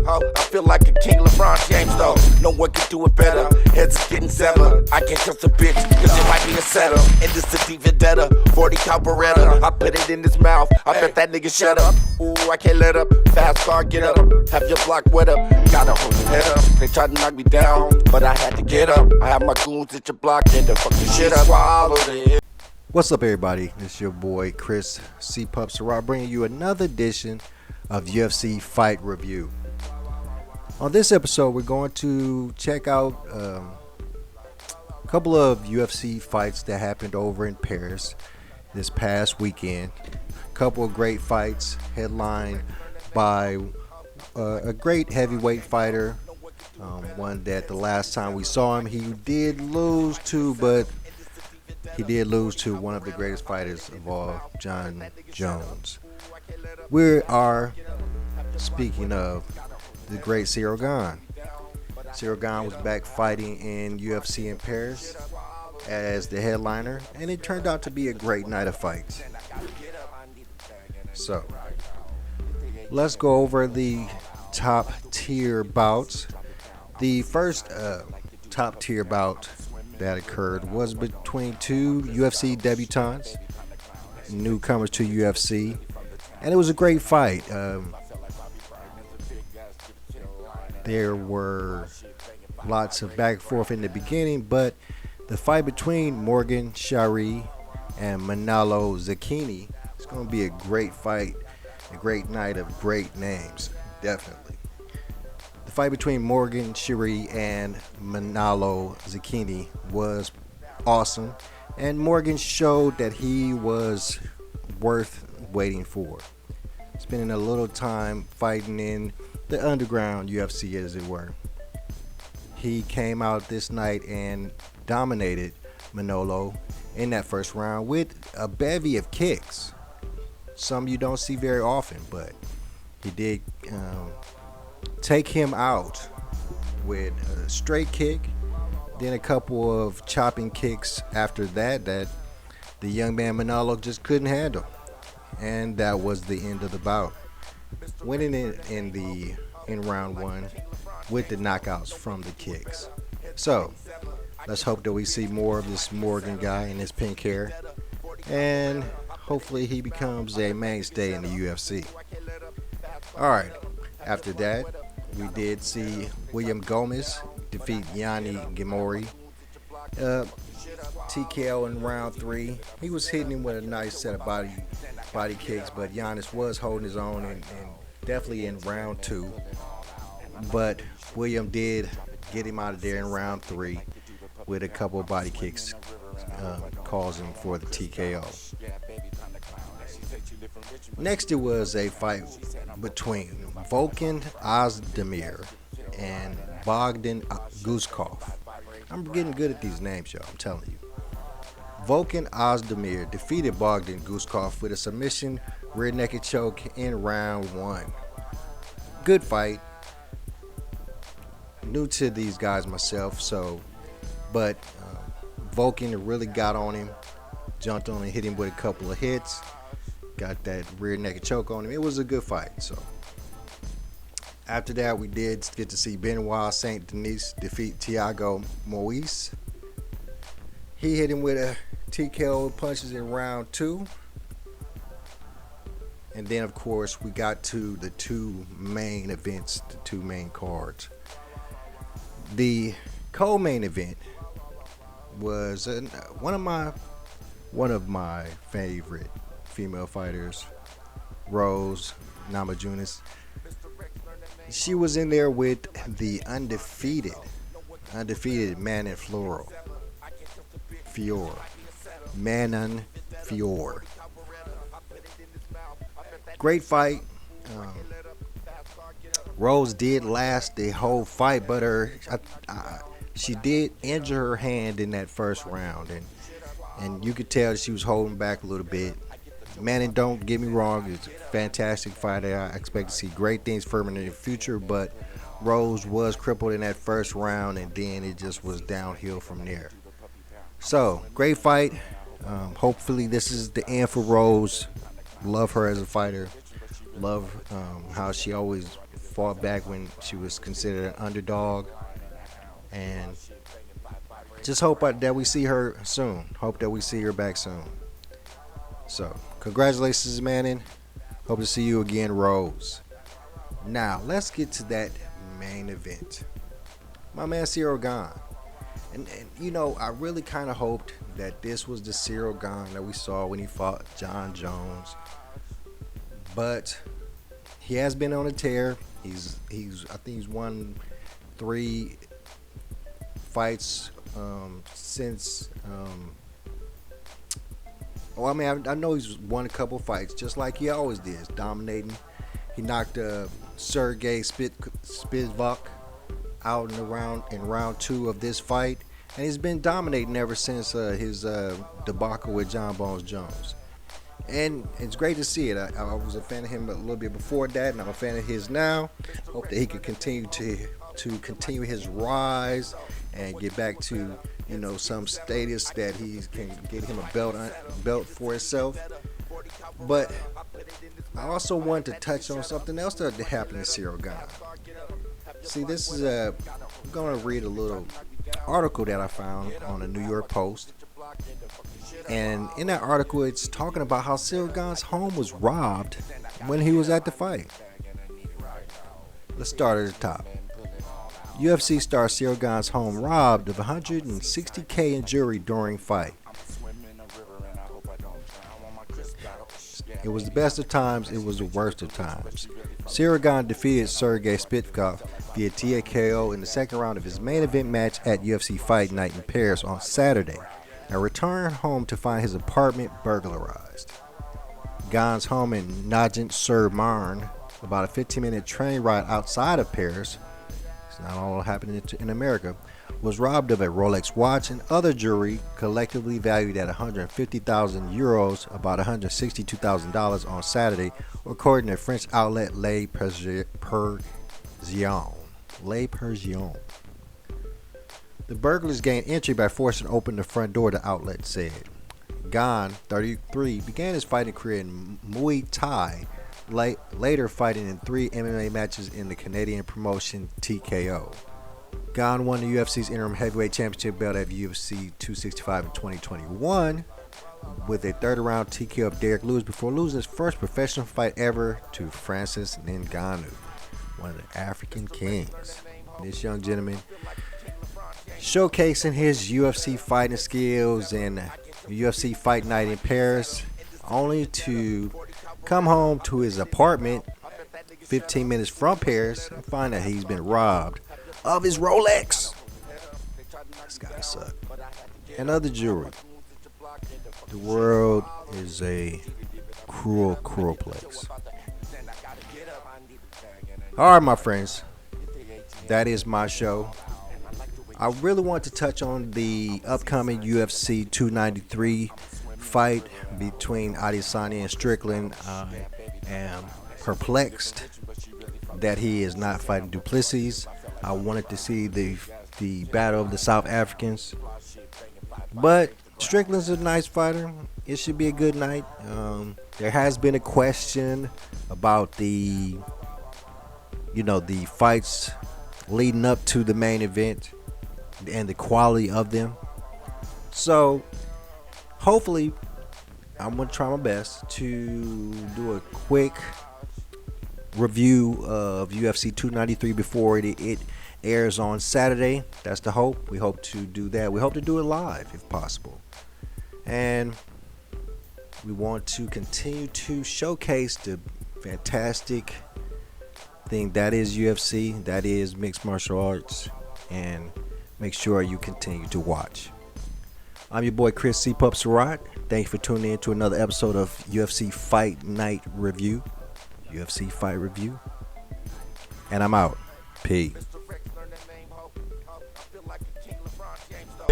ho. I feel like a king, LeBron James, though. No one can do it better. Heads are getting severed. I can't trust a bitch, cause it might be a setup. And this is a deep vendetta, 40 cal Beretta. I put it in his mouth, I bet that nigga shut up. Ooh, I can't let up, fast car, get up. Have your block wet up, gotta hold your head up. They tried to knock me down, but I had to get up. I have my goons at your block, and the fucking shit up. Swallowed it. What's up, everybody? It's your boy Chris C. Pup Sarah, bringing you another edition of UFC Fight Review. On this episode, we're going to check out a couple of UFC fights that happened over in Paris this past weekend. A couple of great fights headlined by a great heavyweight fighter, one that the last time we saw him, he did lose to, but he did lose to one of the greatest fighters of all, Jon Jones. We are speaking of the great Ciryl Gane. Ciryl Gane was back fighting in UFC in Paris as the headliner, and it turned out to be a great night of fights. So, let's go over the top tier bouts. The first top tier bout that occurred was between two UFC debutants, newcomers to UFC, and it was a great fight. There were lots of back and forth in the beginning, but the fight between Morgan Charry and Manolo Zucchini is going to be a great fight, a great night of great names, definitely. The fight between Morgan Charry and Manolo Zucchini was awesome, and Morgan showed that he was worth waiting for. Spending a little time fighting in the underground UFC, as it were. He came out this night and dominated Manolo in that first round with a bevy of kicks. Some you don't see very often, but he did take him out with a straight kick, then a couple of chopping kicks after that the young man Manolo just couldn't handle, and that was the end of the bout, winning it in round one with the knockouts from the kicks. So let's hope that we see more of this Morgan guy in his pink hair, and hopefully he becomes a mainstay in the UFC. Alright, after that we did see William Gomez defeat Yanni Ghemmouri. TKO in round three. He was hitting him with a nice set of body kicks, but Giannis was holding his own and definitely in round two. But William did get him out of there in round three with a couple of body kicks, causing for the TKO. Next, it was a fight between Volkan Ozdemir and Bogdan Guskov. I'm getting good at these names, y'all, I'm telling you. Volkan Ozdemir defeated Bogdan Guskov with a submission rear naked choke in round one. Good fight. New to these guys myself, but Volkan really got on him, jumped on him, hit him with a couple of hits, got that rear naked choke on him. It was a good fight. So after that, we did get to see Benoit Saint Denis defeat Thiago Moise. He hit him with a TKO punches in round two. And then, of course, we got to the two main events, the two main cards. The co-main event was one of my favorite female fighters, Rose Namajunas. She was in there with the undefeated Manon Fiorot. Great fight. Rose did last the whole fight, but she did injure her hand in that first round, and you could tell she was holding back a little bit. Manon, don't get me wrong, is a fantastic fighter. I expect to see great things from her in the future, but Rose was crippled in that first round, and then it just was downhill from there. So, great fight. Hopefully this is the end for Rose. Love her as a fighter. Love how she always fought back when she was considered an underdog. And just hope that we see her soon. Hope that we see her back soon. So, congratulations, Manning. Hope to see you again, Rose. Now, let's get to that main event. My man, Cyril Gane. And you know, I really kind of hoped that this was the Cyril Gane that we saw when he fought John Jones. But he has been on a tear. I think he's won 3 fights since. I know he's won a couple fights, just like he always did, dominating. He knocked Sergey Spivak out in round 2 of this fight, and he's been dominating ever since his debacle with John Bones Jones. And it's great to see it. I was a fan of him a little bit before that, and I'm a fan of his now. Hope that he can continue to continue his rise and get back to, you know, some status that he can get him a belt for himself. But I also want to touch on something else that happened to Cyril Gane. See, this is I'm going to read a little article that I found on the New York Post. And in that article, it's talking about how Cyril Gane's home was robbed when he was at the fight. Let's start at the top. UFC star Cyril Gane's home robbed of $160K in jewelry during fight. It was the best of times, it was the worst of times. Cyril Gane defeated Sergey Spivak via TKO in the second round of his main event match at UFC Fight Night in Paris on Saturday, and returned home to find his apartment burglarized. Gane's home in Nogent-sur-Marne, about a 15-minute train ride outside of Paris, it's not all happening in America, was robbed of a Rolex watch and other jewelry collectively valued at 150,000 euros, about $162,000 on Saturday, according to French outlet Le Parisien. The burglars gained entry by forcing open the front door, the outlet said. Gane, 33, began his fighting career in Muay Thai, later fighting in 3 MMA matches in the Canadian promotion TKO. Gane won the UFC's interim heavyweight championship belt at UFC 265 in 2021 with a third-round TKO of Derek Lewis before losing his first professional fight ever to Francis Ngannou, one of the African kings. This young gentleman showcasing his UFC fighting skills in UFC Fight Night in Paris, only to come home to his apartment 15 minutes from Paris and find that he's been robbed of his Rolex. This gotta suck. And other jewelry. The world is a cruel, cruel place. Alright, my friends. That is my show. I really want to touch on the upcoming UFC 293 fight between Adesanya and Strickland. I am perplexed that he is not fighting Du Plessis. I wanted to see the battle of the South Africans, but Strickland's a nice fighter. It should be a good night. There has been a question about the fights leading up to the main event and the quality of them. So hopefully, I'm going to try my best to do a quick review of UFC 293 before it airs on Saturday. That's the hope. We hope to do that. We hope to do it live if possible. And we want to continue to showcase the fantastic thing that is UFC, that is mixed martial arts, and make sure you continue to watch. I'm your boy Chris C. Pup Surratt. Thank you for tuning in to another episode of UFC Fight Night Review. UFC Fight Review. And I'm out. Peace.